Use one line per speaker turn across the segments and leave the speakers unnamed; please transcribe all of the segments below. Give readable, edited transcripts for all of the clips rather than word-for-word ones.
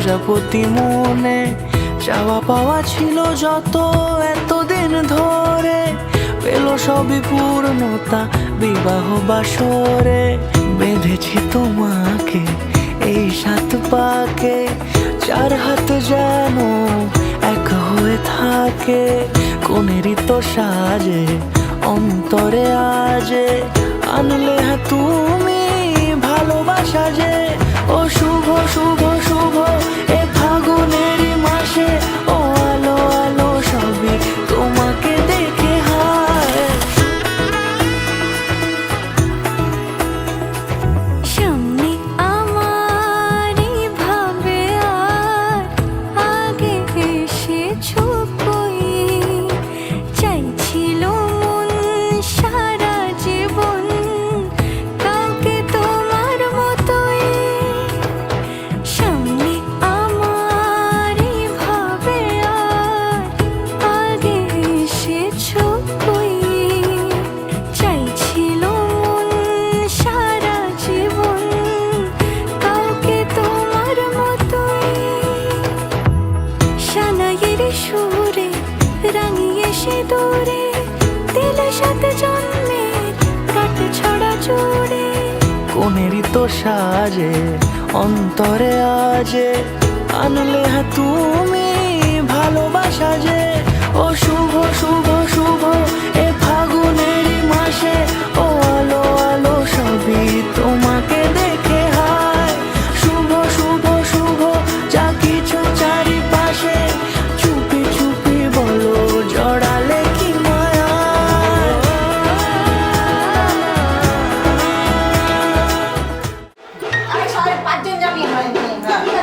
প্রজাপতি মনে চাওয়া পাওয়া ছিল যত এতদিন ধরে, পেল সবই পূর্ণতা বিবাহ বাসরে। বেঁধেছি তোমাকে এই 7 পাকে, 4 হাত যেন এক হয়ে থাকে। কোনেরই তো সাজে অন্তরে আজে আনলে তুমি ভালোবাসা যে। ও শুভ শুভ শুভ এ ফাগুনেরই মাসে, ও আলো আলো সবই তোমাকে দেখে হায়।
সামনে আমারই ভাবে আর আগে এসেছো কই, চাইছিল মন সারা জীবন কাউকে তোমার মতোই। সামনে আমারই ভাবে আর আগে এসেছো কই, চাইছিল মন সারা জীবন কাউকে তোমার মতোই। সানাইয়ের সুরে রাঙিয়ে সে দূরে দিলে 7 জন্মের কাট ছড়া জোড়ে।
কোনেরই তো সাজে অন্তরে আজে আনলে তুমি ভালোবাসা যে। ও শুভ শুভ শুভ এ ফাগুনেরই মাসে, ও আলো আলো সবই তোমাকে দেখে হায়। শুভ শুভ শুভ যা কিছু চারিপাশে, চুপি চুপি বলো জড়ালে কি মায়া।
আরে সবাই 5 জন যাবি হয় ঠিক আছে।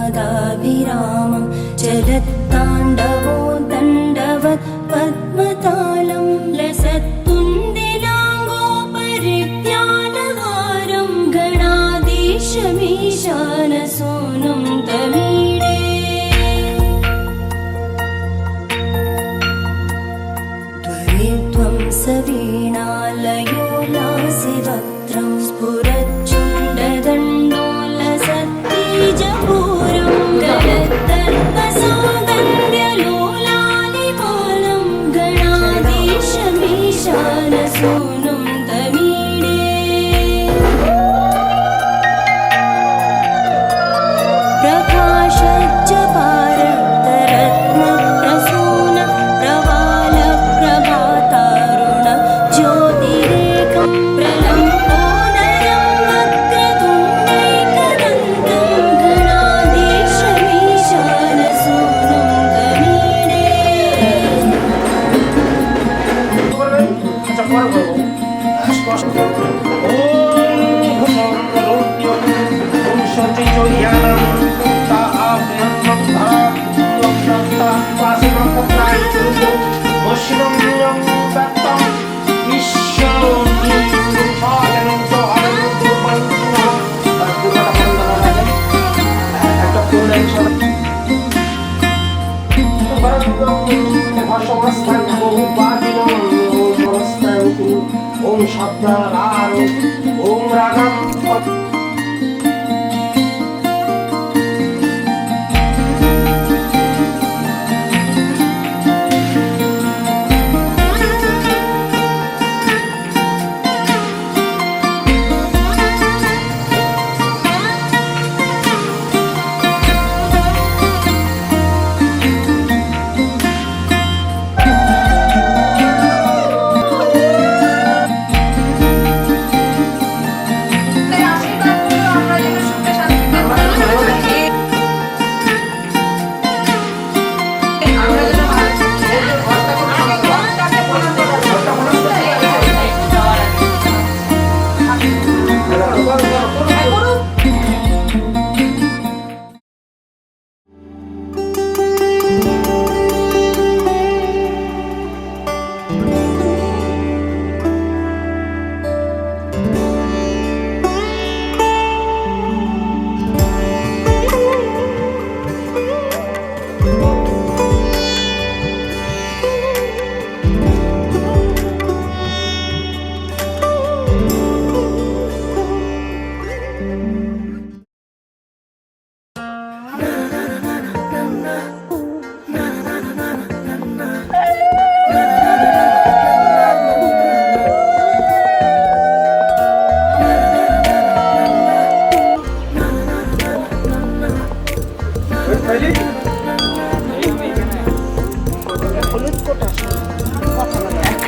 रणक्षुद्रघण्टानुनादाभिरामं चलत्ताण्डवो दण्डवत् पद्मतालं लसत्तुन्दिलाङ्गोपरित्यानहारं गणाधीशमीशानसूनुं तमीडे। त्वरित्वं सवीणालयो लासिवक्त्रं स्फुरच्चुण्डदण्डोलसत्तीजपूरं गलत्तर्पसौगन्ध्यलोलालिपालं गणाधीशमीशानसूनुं तमीडे। प्रकाशज्जपारक्तरत्नप्रसून प्रवालप्रभातारुण ज्योतिरेकं प्रलम्बोदरं वक्रतुण्डैकदन्तं गणाधीशमीशानसूनुं तमीडे।
ओम शब्दारो ओम रागम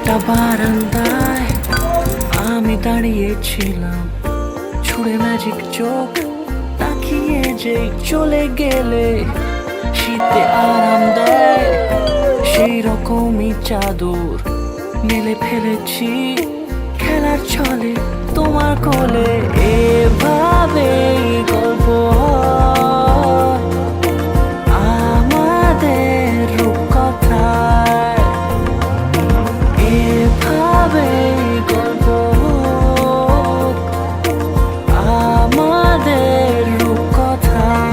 একটা বারান্দায় আমি দাঁড়িয়েছিলাম, ছুড়ে ম্যাজিক চোখ তাকিয়ে যে চলে গেলে শীতে আরাম দেয় সেই রকমই চাদর মেলে ফেলেছি খেলার ছলে তোমার কোলে। এভাবে গল্প হয় আমাদের রূপকথায়, এভাবে গল্প হোক আমাদের রূপকথায়।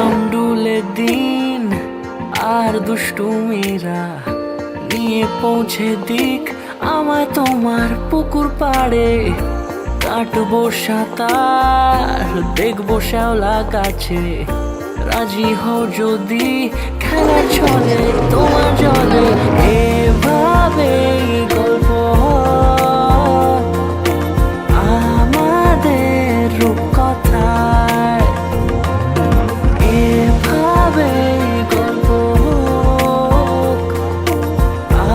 আমডুলে দিন আর দুষ্টুমিরা নিয়ে পৌঁছে দিক আমায় তোমার পুকুর পাড়ে। কাটবো সাঁতার দেখবো শ্যাওলা গাছে, রাজি হও যদি খেলা চলে তোমার জলে। এভাবে গল্প হয় আমাদের রূপকথায়, এভাবে গল্প হোক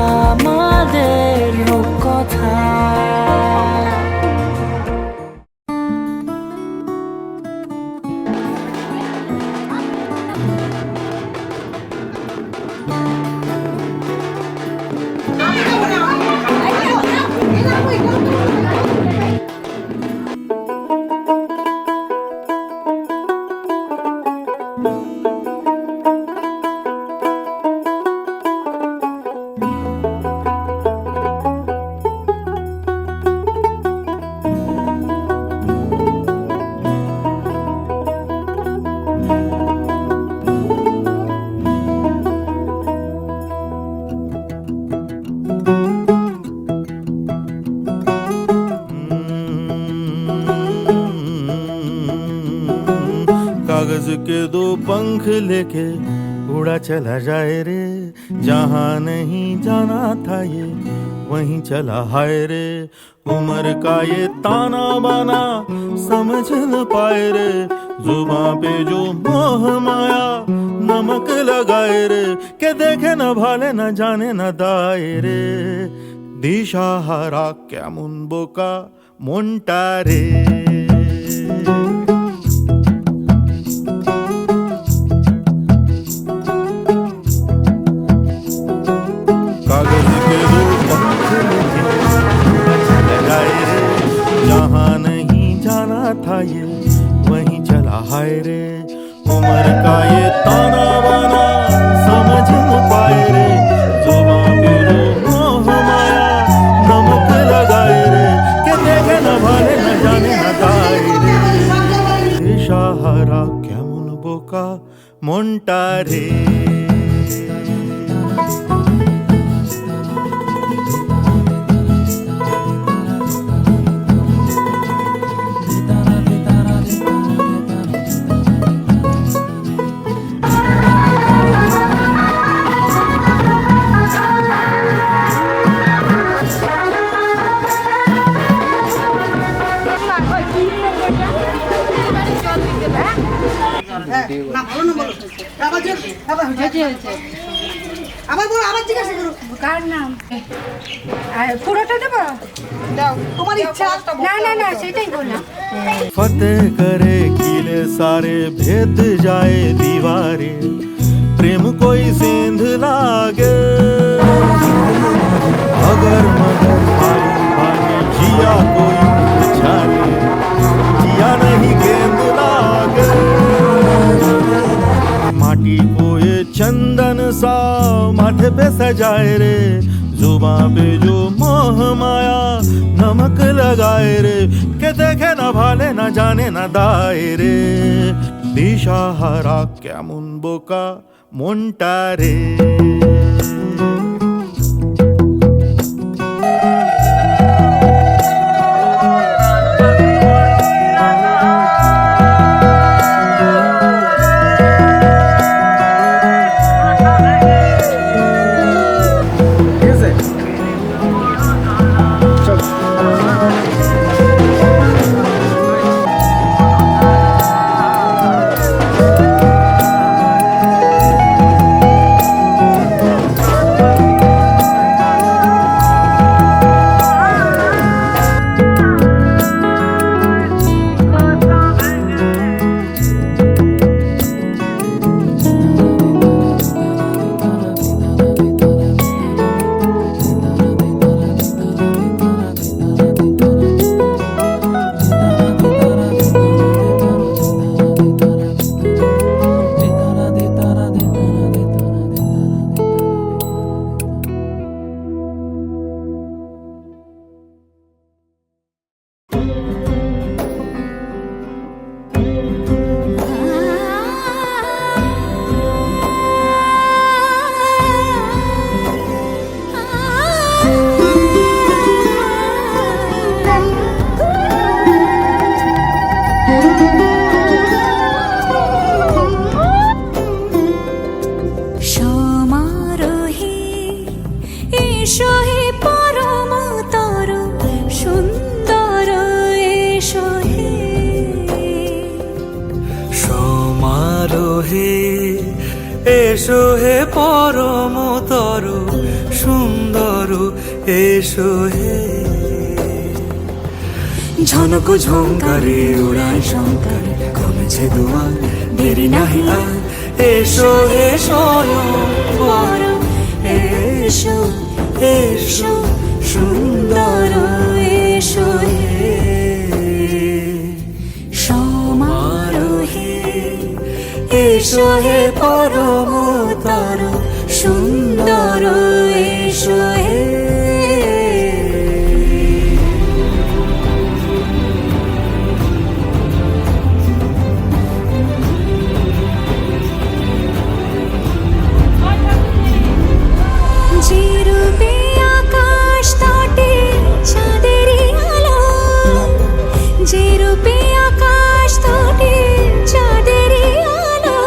আমাদের রূপকথায়।
कागज के दो पंख लेके उड़ा चला जाए रे, जहाँ नहीं जाना था ये वहीं चला हाय रे। उम्र का ये ताना बाना समझ न पाए रे, जुबां पे जो मोह माया नमक लगाए रे। के देखे न भाले न जाने न दाए रे, দিশাহারা কেমন বোকা মনটা রে। कागज के दो पंख लेके लगाए रे, जहाँ नहीं जाना था ये वहीं चला हाय रे। उम्र का ये ताना बाना समझ न पाए रे, जुबां पे जो मोह माया नमक लगाए रे। के देखे न भाले न जाने न दाए रे, দিশাহারা কেমন বোকা মনটা রে।
না ভালো না বলো আবার বলো, আবার জিজ্ঞাসা করো
কার নাম পুরোটা দেবো
দাও তোমার ইচ্ছা।
না না না সেটাই বললাম।
फतेह करे किले सारे भेद जाए दीवारे, प्रेम कोई सेंध लागे अगर मगर पानी पानी जिया कोई छाले, जिया नहीं गेंद लागे। माटी को ये चंदन सा माथे पे सजाए रे, जुबां पे जो मोह माया नमक लगाए रे। के देखे न भाले न जाने न दाए रे, দিশাহারা কেমন বোকা মনটা রে।
ঠিক আছে চল
এসো হে পরমতর সুন্দর এসো হে
সমারোহে এসো হে পরমতর সুন্দর এসো হে ঝনক ঝঙ্কারে উড়ায় শঙ্কারে কমেছে দুয়ার দেরি নাহি আর এসো হে স্বয়ংবর এসো এসো সুন্দর এসো হে
সমারোহে
এসো হে পরমতর সুন্দর এসো হে
যে রূপে আকাশ তটে চাঁদেরই আলো যে রূপে আকাশ তটে চাঁদেরই আলো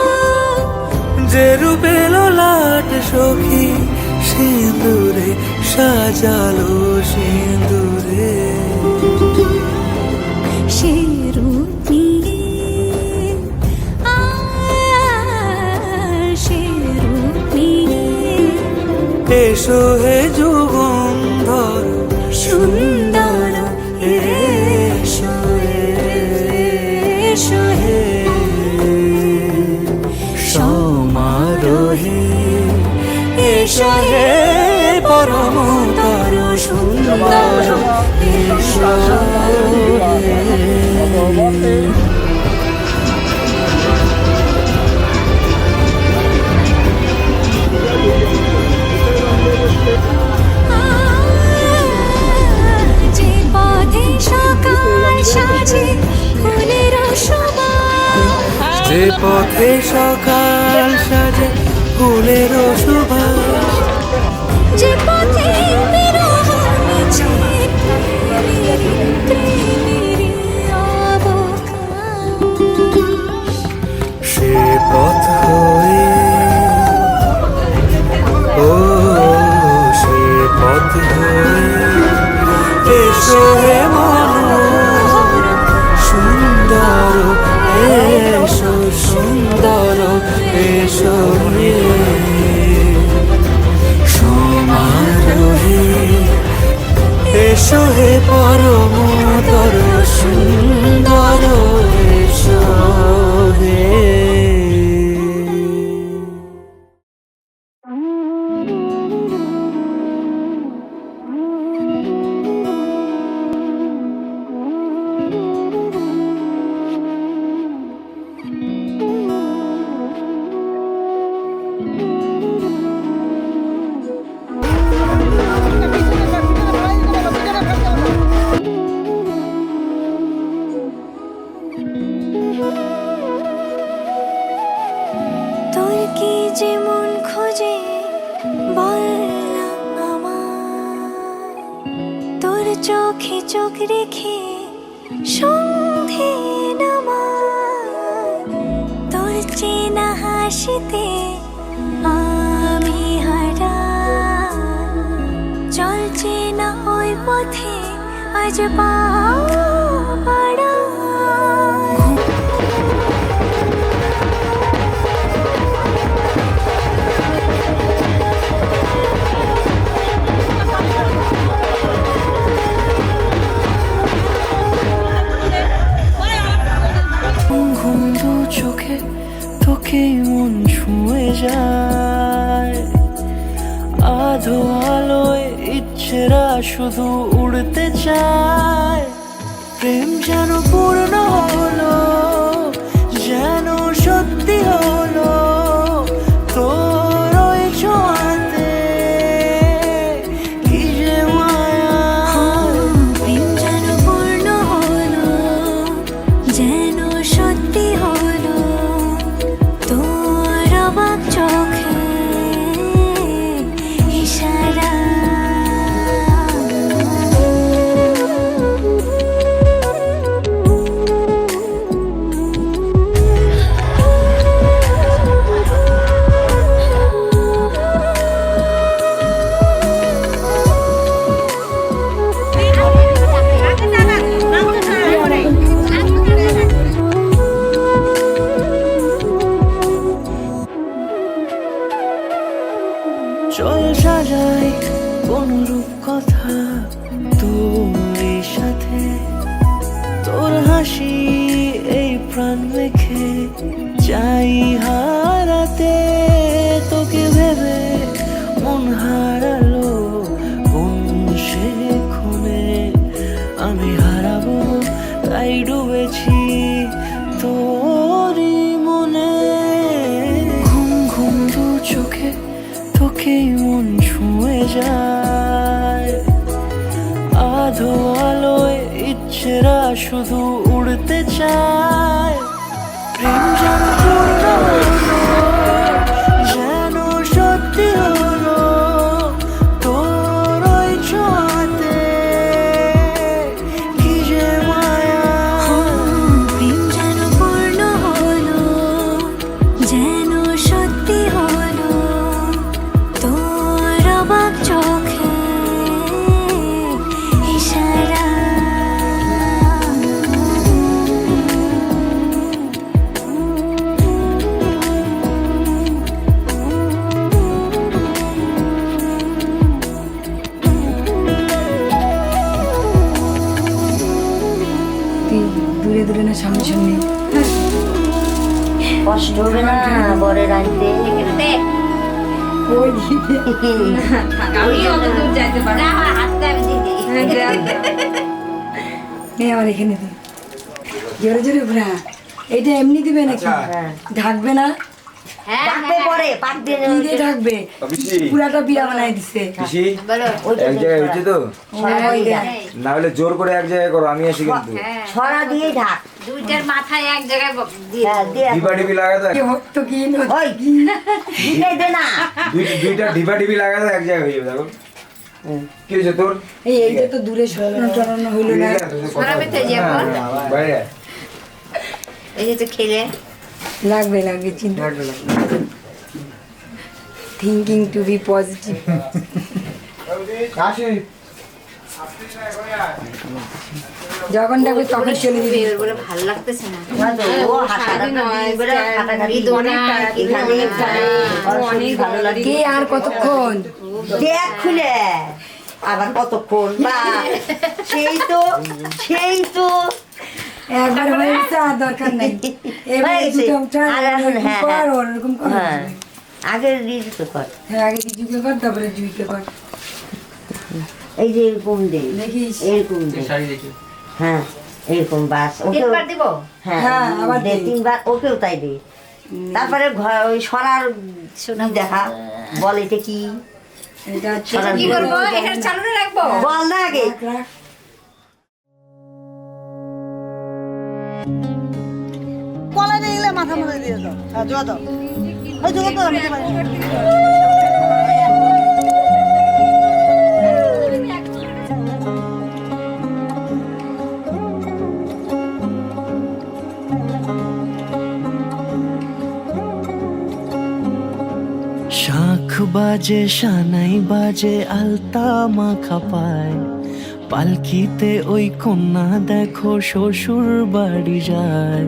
যে রূপে ললাট সখী সিঁদুরে সাজালো সিঁদুরে
সে রূপ নিয়ে সে রূপ নিয়ে
এসো হে যুগন্ধর
সুন্দর
এসো এসো হে সমারোহে এসো হে পরমতর সুন্দর এসো হে
যে পথে সকাল সাজে ফুলের সুবাস
যে পথে সকাল সাজে ফুলের সুবাস
যে পথে বিরহ মিছে প্রেমেরই অবকাশ
সে পথ হয়ে ও সে পথ হয়ে এসো হে মনোহর সুন্দর এসো সুন্দর এসো হে সমারোহে এসো হে পরমতর সুন্দর এসো হে
তোর কি যে মন খোঁজে বল না আমায় তোর চোখে চোখ রেখে সন্ধে নামায় তোর চেনা হাসিতে আমি হারাই চলছে না ওই পথে আজ পা বাড়াই
ঘুম দু চোখে তোকে মন ছুঁয়ে যায় আধো আলোয় ইচ্ছেরা শুধু উড়তে চায় প্রেম যেন পূর্ণ হলো যেন সত্যি হলো তোর ওই ছোঁয়াতে কি যে মায়া
প্রেম যেন পূর্ণ হলো যেন সত্যি হলো তোর অবাক চোখে ইশারা
কথা তোরই সাথে, তোর হাসি এই প্রাণ রেখে চাই হারাতে, তোকে ভেবে মন হারালো কোন সে ক্ষণে, আমি হারাবো তাই ডুবেছি তোরই মনে। ঘুম ঘুম দু চোখে তোকেই মন ছুঁয়ে যায়, আধো আলোয় ইচ্ছেরা শুধু উড়তে চায়। প্রেম যেন পূর্ণ হলো, যেন সত্যি হলো তোর ওই ছোঁয়াতে, কি যে মায়া।
প্রেম যেন পূর্ণ হলো, যেন সত্যি হলো তোর অবাক চোখে ইশারা।
দূরে দূরে না সামনে সামনে।
কষ্ট হবে না বরের আনতে।
ওই দিকে নে আমার এখানে দে, জোরে জোরে ঘোরা। এটা এমনি দিবে নাকি? ঢাকবে না?
ডাকবে পরে পাক দিয়ে
কি দিয়ে ঢাকবে? পুরাটা বিয়া বানাই দিছে।
এক জায়গায় হচ্ছে তো,
ওইটা
না হলে জোর করে এক জায়গায় করো, আমি আসি কিন্তু।
ছড়া দিয়ে ঢাক।
দুইটার মাথায় এক জায়গায়
হ্যাঁ, দিয়ে
ডিবা ডিবি লাগা তো,
কি হতো কি নতো?
ওই দিতেই দে না।
দুইটা ডিবা ডিবি লাগা তো এক জায়গায় হয়ে যাবে। দেখো কি হয়েছে তোর?
এইটা তো দূরে সরানো টরানো হইলো না।
সরাবে তো যে এখন।
বাইরে
এই যে তো খেলে
লাগবে লাগবে, চিন্তা থিঙ্কিং টু বি পজিটিভ।
আসি
যখন ডাকবে তখন চলে দিবি।
বের বলে ভালো লাগতেছে না।
ও হাসাটা দিবরে হাঁটাঘাটি অনেক ভালো লাগে।
কে আর কতক্ষণ?
দেখ খুলে আবার কতক্ষণ বা সেই তো
একবার হয়ে গেছে, আর দরকার নাই। এবার
হয়ে গেছে।
দুটো উঠা,
আর এখন হ্যাঁ,
কর,
হ্যাঁ।
ওরকম কর।
হ্যাঁ আগের রিজ তো কর।
হ্যাঁ, আগে কিছুকে কর, তারপরে জুইকে কর।
এই যে এরকম দে,
দেখিস?
এরকম দে। হ্যাঁ এরকম বাস ওকে
তিনবার দিব।
হ্যাঁ
হ্যাঁ, আবার
দে
দে।
তিনবার, ওকেও তাই দে। তারপরে ওই সরার দেখা বল এটা কি
এটা হচ্ছে
সরার
কি করবো? এখানে চালু রাখবো।
বল না আগে।
রাখ। কলা নিয়ে গেলে মাথা মধ্যে দিয়ে দাও। হ্যাঁ, জোয়া দাও। ওই জোয়া দাও, আমি তো পারি না।
শাঁখ বাজে সানাই বাজে আলতা মাখা পায়, পালকিতে ওই কন্যা দেখো শ্বশুর বাড়ি যায়।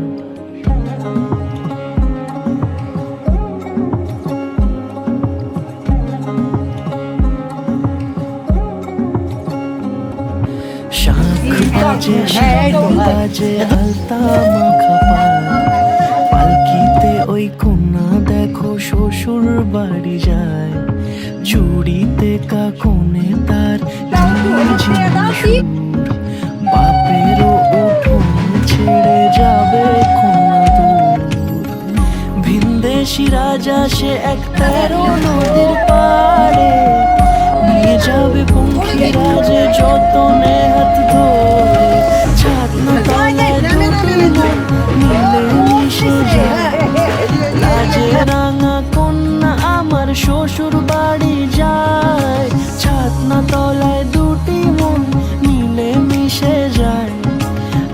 শাঁখ বাজে সানাই বাজে আলতা মাখা পায়, পালকিতে ওই কন্যা দেখো শ্বশুর বাড়ি যায়। চুড়িতে কাকনে তার সুর, বাপেরও উঠোন ছেড়ে যাবে কন্যা দূর। ভিনদেশি রাজা সে এক 13 নদীর পাড়ে, নিয়ে যাবে পঙ্খী রাজে যতনে হাত ধরে। ছাতনা তলায় দুটি মন মিলে মিশে যায়, লাজে রাঙা কন্যা আমার শ্বশুর বাড়ি যায়। ছাতনা তলায় দুটি মন মিলে মিশে যায়,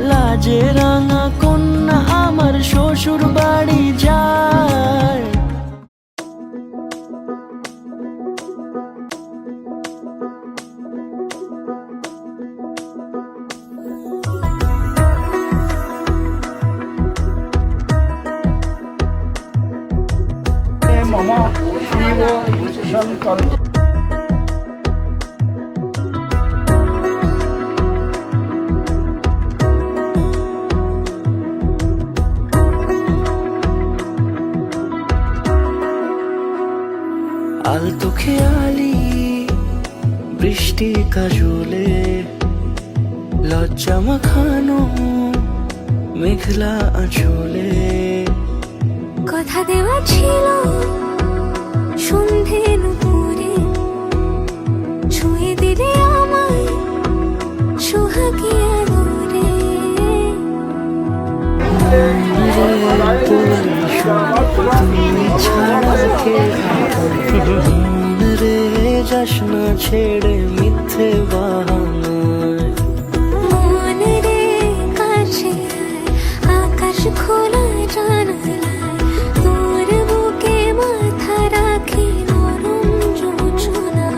লাজে রাঙা কন্যা আমার শ্বশুর বাড়ি যায়।
মম শিব শঙ্কর।
বৃষ্টি কাজলে লজ্জা মাখানো মেঘলা আঁচলে
কথা দেওয়া ছিল সন্ধে নুপুরে ছুঁয়ে দিলে আমায় সোহাগী আদরে
তুমি ছাড়া কে মন রে যাস না ছেড়ে মিথ্যে বাহানায়
মন রে কাছে আয়, আকাশ খোলা জানালায় তোর বুকে মাথা রাখি নরম যোজনায়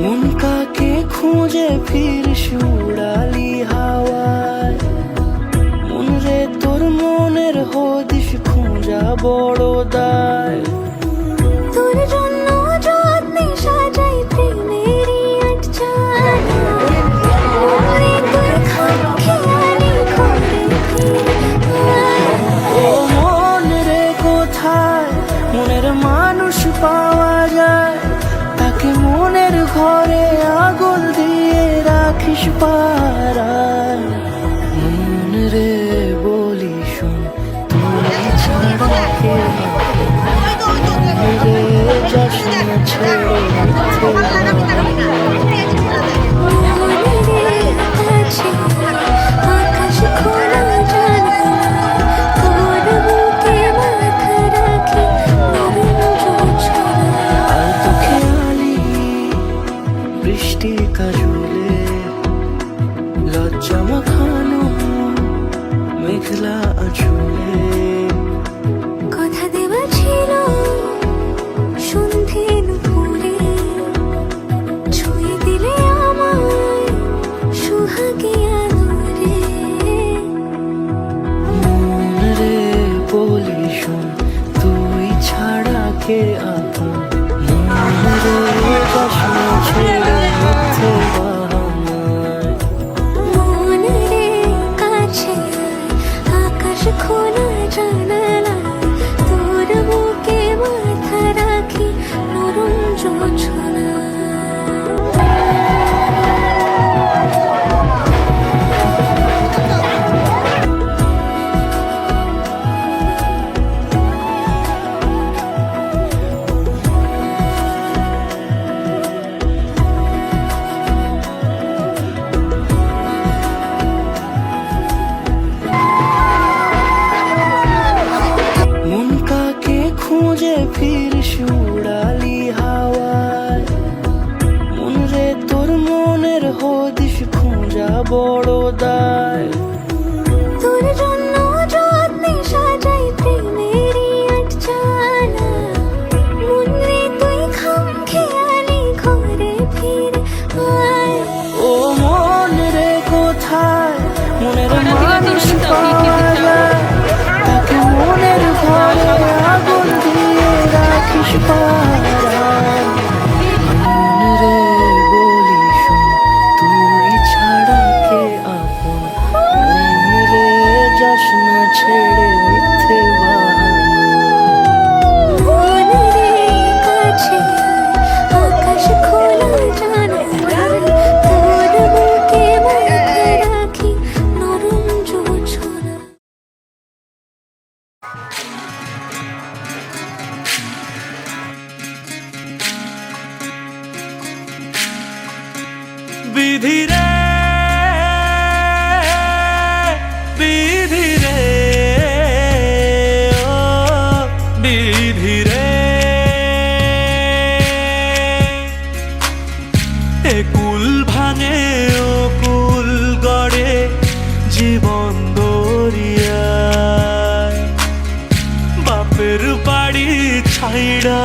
মন কাকে খুঁজে ফিরিস উড়ালি হাওয়ায় মন রে তোর মনের হদিস খুঁজা বড় দায়
তোর জন্য যত্নে সাজাই প্রেমেরই আটচালা মনে তোর খামখেয়ালি করে
ও মন রে কোথায় মনের মানুষ পাওয়া যায় তাকে মনের ঘরে আগুন দিয়ে রাখিস পাড়ায় মন রে বলি শোন তুই ছাড়া কে মন রে যাস না ছেড়ে মিথ্যে
মনে রে কাছে আকাশ খোলা জানালা তোর বুকে মাথা রাখি নরম যোজনায়
আর তো খেয়ালি বৃষ্টি কাজলে লজ্জা মাখানো মেঘলা আঁচলে
কথা দেওয়া ছিল সন্ধে নুপুরে ছুঁয়ে দিলে আমায় সোহাগী আদরে
মন রে বলি শোন তুই ছাড়া কে আপন মন রে যাস না ছেড়ে মিথ্যে বাহানায়
মন রে কাছে আয়, আকাশ খোলা জানালা তোর বুকে মাথা রাখি নরম যোজনায়
মন কাকে খুঁজে ফিরিস উড়ালি হাওয়ায় মন রে তোর মনের হদিস খুঁজা বড় দায়
তোর জন্য যত্নে সাজাই প্রেমেরই আটচালা মন রে তুই খামখেয়ালি ঘরে ফিরে আয়
ও মন রে কোথায় মনের মানুষ পাওয়া যায় তাকে মনের ঘরে আগুন দিয়ে রাখিস পাড়ায় মন রে বলি শোন তুই ছাড়া কে আপন মন রে যাস না ছেড়ে মিথ্যে বাহানায়
মন রে কাছে আয়, আকাশ খোলা জানালা তোর বুকে মাথা রাখি নরম যোজনায়
বিধি রে বিধি রে ও বিধি রে এ কুল ভাঙে ও কুল গড়ে জীবন দরিয়ায় বাপের বাড়ি ছাইড়া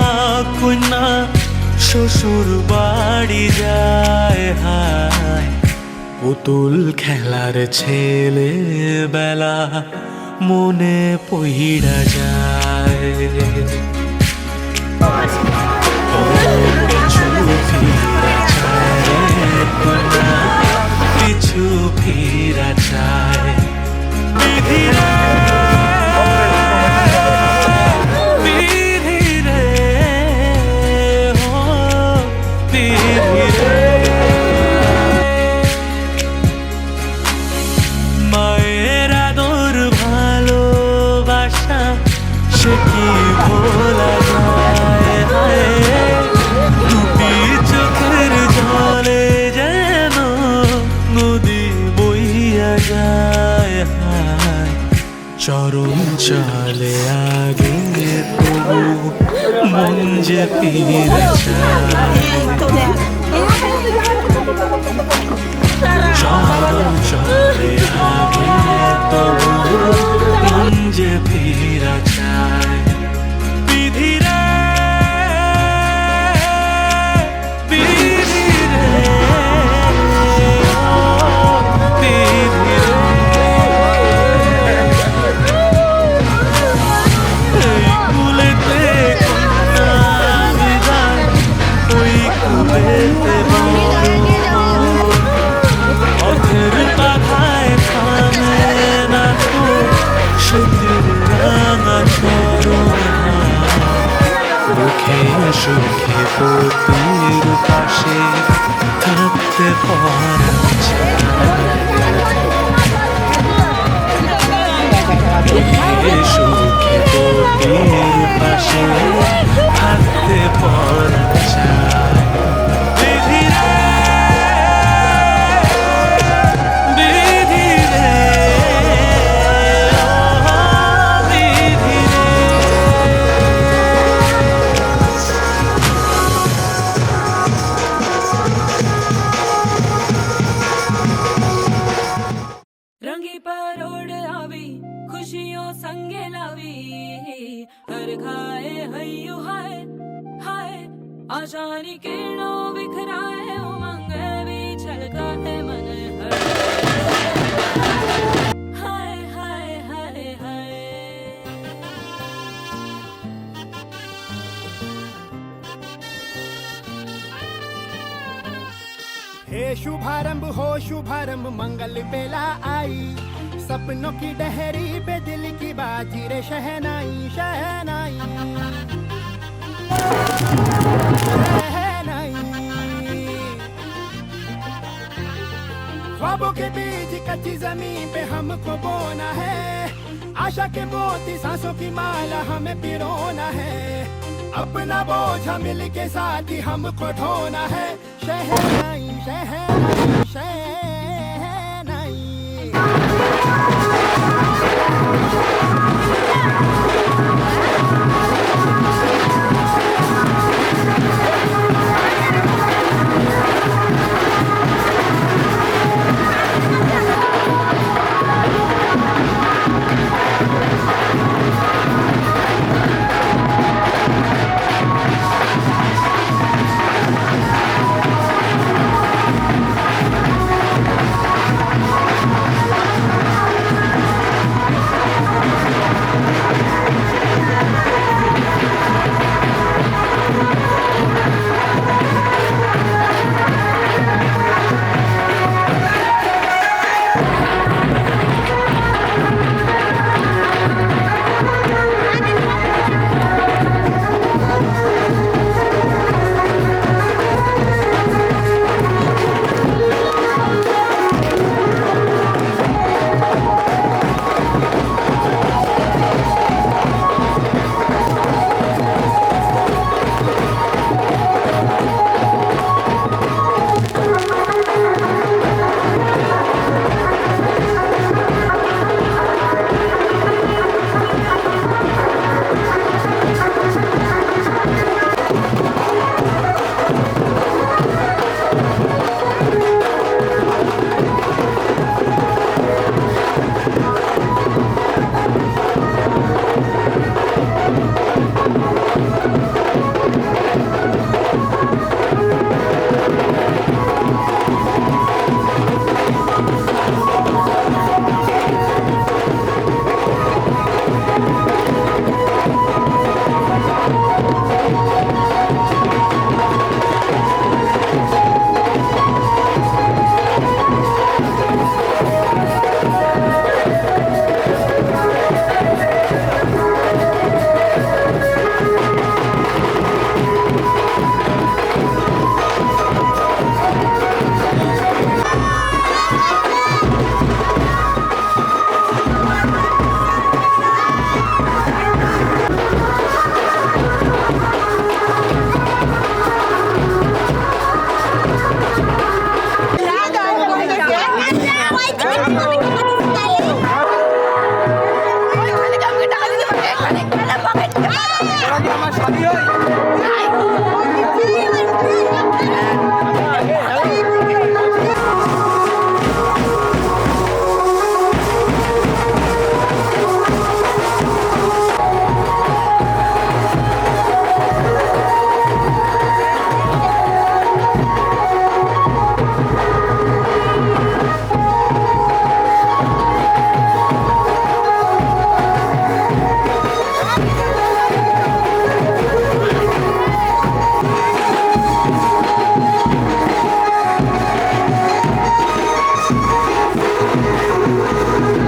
কন্যা শ্বশুর বাড়ি যায় হায় পুতুল খেলার ছেলে বেলা মনে পইড়া যায় পিছু ফিরা চায় বিধিরে বিধিরে ও বিধিরে মায়ের আদর ভালোবাসা সে কি ভোলা যায় দুটি চোখের জলে যেন নদী বইয়া যায় চরম চলে আগে তবু মন যে ফিরে যায় চরম চলে আগে তবু মন যে ফিরে যায় বিধিরে বিধিরে বিধিরে এই কুলেতে কন্যা বিদায় ওই কুলেতে পথের বাধায় থামে না তো সত্যের রাঙা চরণ দুঃখে সুখে পতির পাশে থাকতে পারা দুঃখে সুখে পতির পাশে থাকতে পারা যায় বিধিরে বিধিরে বিধিরে
रंगी परोड़ आवी खुशियों संगे लावी हर खाए हयू हाय हाय आशानी किरणों बिखराए उमंग भी छलका है मन हर हाय हाय हाय हाय
हे शुभारंभ हो शुभारंभ मंगल बेला आई सपनों की डहरी पे दिल की बाजी रे शहनाई शहनाई शहनाई ख्वाबों के बीच कच्ची जमीन पे हमको बोना है आशा के मोती सांसों की माला हमें पिरोना है अपना बोझा मिल के साथ ही हमको ढोना है शहनाई शहनाई शहनाई
এখানে খেলে পকেট
ওরা কি আমার স্বামী হয়?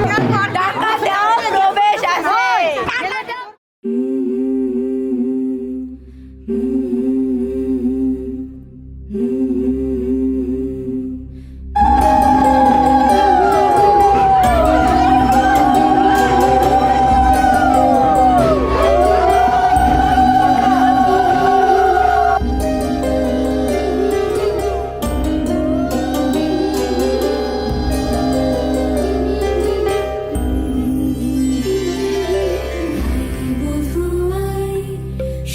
টাকা দাও প্রবেশ আছে
বধুয়াই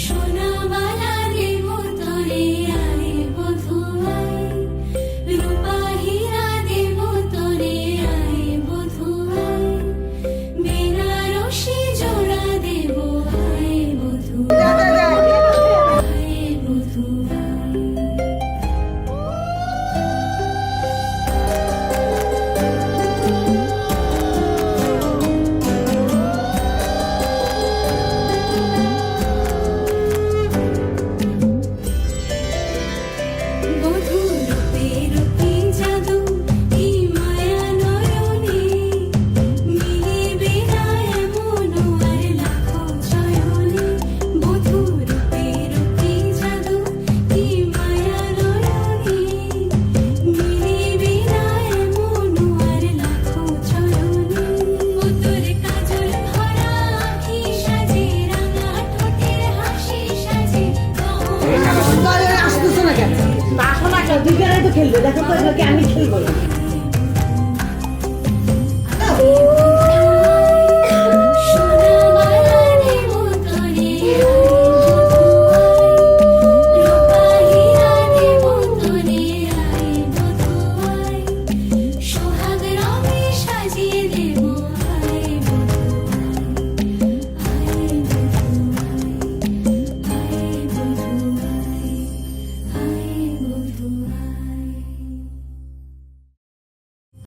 সোনামালা দেব তরে আয় বধুয়াই রূপা হীরা দেব তরে আয় বধুয়াই বেনারসি জোড়া দেব আয় বধুয়াই আয় বধুয়াই বধূরূপের কি জাদু কি মায়া নয়নে মিলিবে না এমন আর লাখো চয়নে বধূরূপের কি জাদু কি মায়া নয়নে মিলিবে না এমন আর লাখো চয়নে তোর কাজল ভরা আঁখি সাজে রাঙা ঠোঁটের হাসি সাজে
আসতেছো না কেন? আসো না কেন? দুই তো খেলবে, দেখো তো আমি খেলবো।